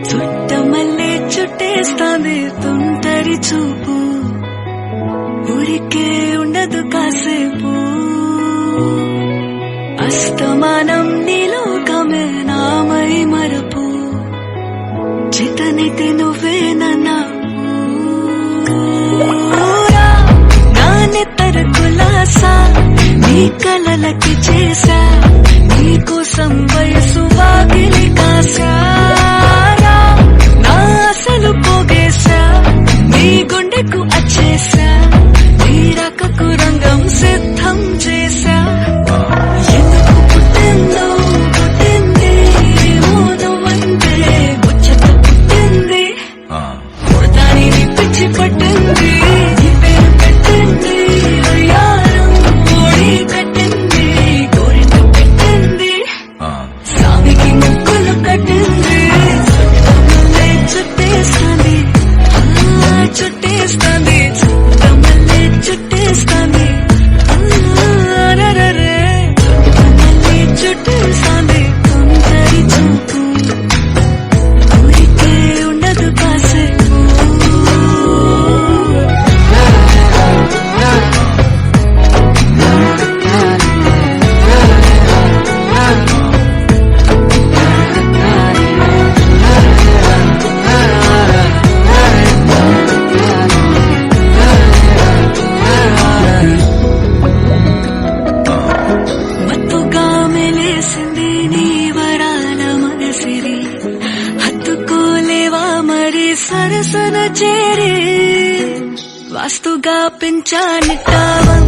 చుట్టమల్లే చుట్టేస్తాంది తుంటరి చూపు, ఊరికే ఉండదు కాసేపు. అస్తమానం నీలోకమే నామై మరపు, చితనైతే నువ్వే నన్నా నా నెత్తర కులాసా నీ కలలకి చేసా, నీకోసం వయసు వాకిలి కాసా, నా అసలు పోగేశా నీ గుండెకు అచ్చేసా, నీ రకకు రంగం సిద్ధం చేశా. ఎందుకు పుట్టిందో పుట్టింది మోనవంటే ముచ్చట పుట్టింది, పుడతాని పిచ్చి పట్టింది, నీ పేరు పెట్టింది అయ్యారం ఓడి కట్టింది, కోరిక పెట్టింది సామికి ముక్కులు కట్టింది. చుట్టేస్తాంది చుట్టేస్తాంది చుట్టమల్లే చుట్టేస్తాంది, చుట్టమల్లే చుట్టేస్తాంది తుంటరి చూపు, ఊరికే ఉండదు కాసేపు. మత్తుగా మెలేసింది నీ వరాల మనసిరి, హత్తుకోలేవా మరి సరసన చేరి, వాస్తుగా పెంచానిట్టావా